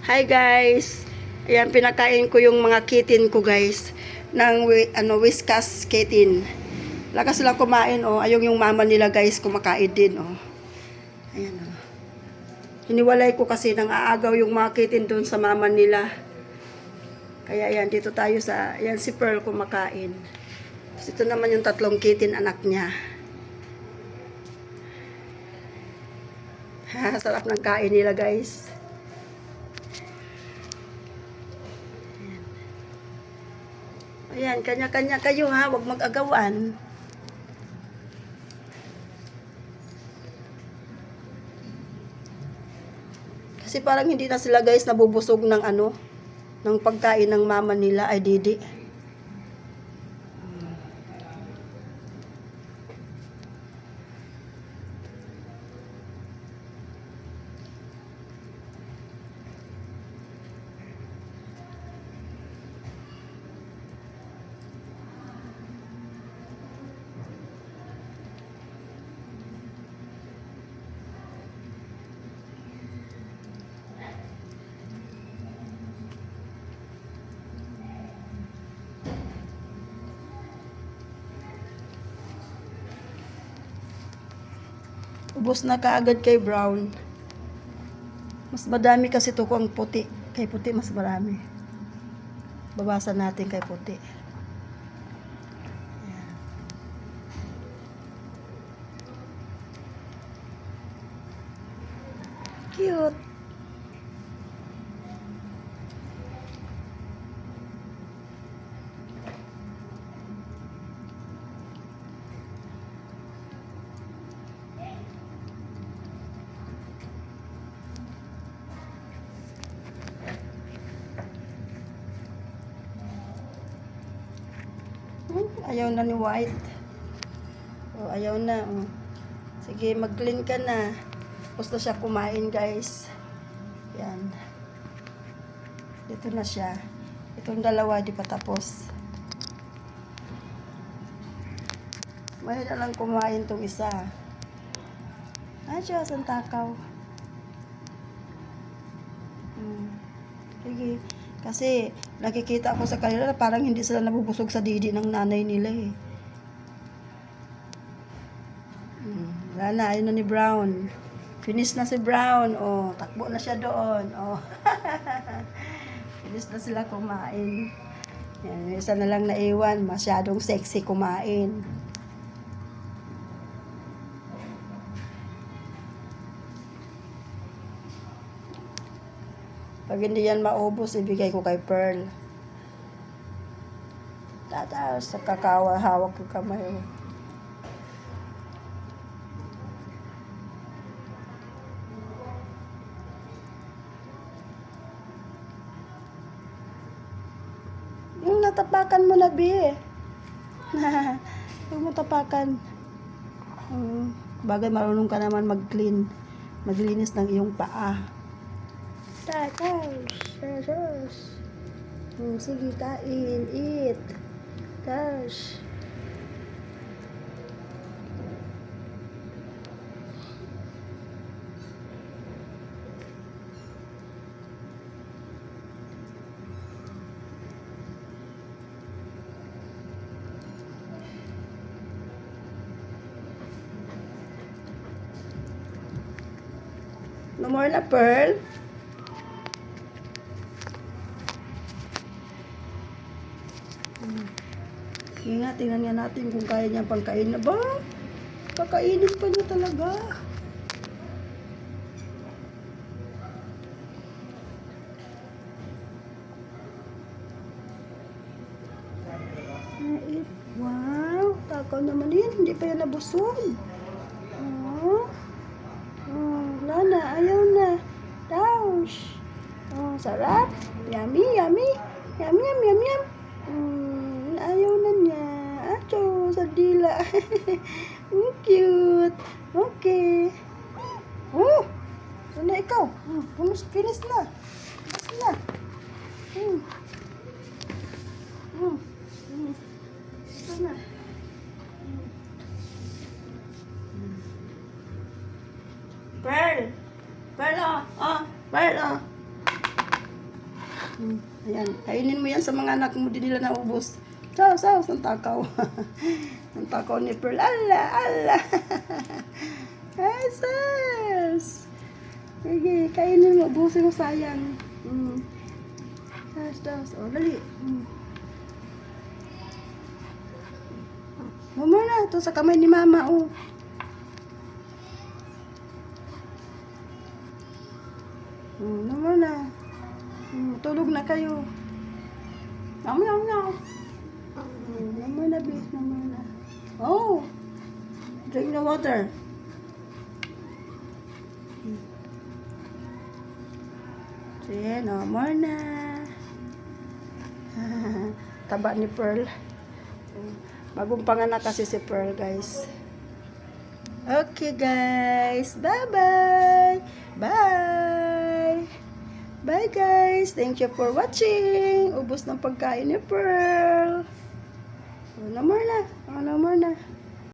Hi guys. Ayan, pinakain ko yung mga kitten ko guys. Ng Whiskas kitten. Lakas sila kumain oh. Ayong yung mama nila guys kumakain din oh. Ayan oh. Hiniwalay ko kasi nang aagaw yung mga kitten doon sa mama nila. Kaya ayan, dito tayo sa, ayan si Pearl kumakain. Ito naman yung tatlong kitten anak niya. Sarap ng kain nila guys. Ayan, kanya-kanya kayo ha, huwag mag-agawan. Kasi parang hindi na sila guys nabubusog ng ng pagkain ng mama nila ay didi. Ubos na kaagad kay brown. Mas madami kasi to kung puti. Kay puti mas marami. Bawasan natin kay puti. Ayan. Cute. Ayaw na ni White. Oh, ayaw na. Oh. Sige, mag-clean ka na. Tapos na siya kumain, guys. Yan. Dito na siya. Itong dalawa, di pa tapos. May na lang kumain tong isa. Siya, saan takaw? Sige. Kasi nakikita ko sa kanila parang hindi sila nabubusog sa didi ng nanay nila eh. Wala na, ayun na ni Brown. Finish na si Brown. Oh, takbo na siya doon. Oh. Finish na sila kumain. Yan, isa na lang naiwan. Masyadong sexy kumain. Pag hindi yan maubos, ibigay ko kay Pearl. Tapos, sa kakawa, hawak ko kamay. Yung natapakan mo na, Bi. Huwag mo tapakan. Bagay, marunong ka naman mag-clean. Maglinis ng iyong paa. Tash. Sige, kain. Eat. Tash. No more na, Pearl. Sige nga, tingnan nga natin kung kaya niya pangkain na ba. Kakainin pa niya talaga. Wow, takaw naman yan. Hindi pa yan nabusog. Wala na, ayaw na. Daush. Sarap. Yummy. Yum. Ayaw na niya. Acho, sa dila. Cute. Okay. So na ikaw. Finish na. Ito na. Pearl. Pearl. Ayan, kainin mo yan sa mga anak mo, di nila naubos. Saus, saus, ang takaw. Ang takaw ni Pearl. Ala, ala. Ay, saus. Sige, kainin mo, ubusin mo, sayang. Saus, saus. O, dali. Mama na, ito sa kamay ni mama, oh. Mama na. Tulog na kayo. Mama na. Mama na, bis. Mama na. Oh. Drink the water. Sige, no more na. Taba ni Pearl. Bagong panganak kasi si Pearl, guys. Okay, guys. Bye-bye. Bye. Bye, guys. Thank you for watching. Ubos ng pagkain ni Pearl. No more na. No more na.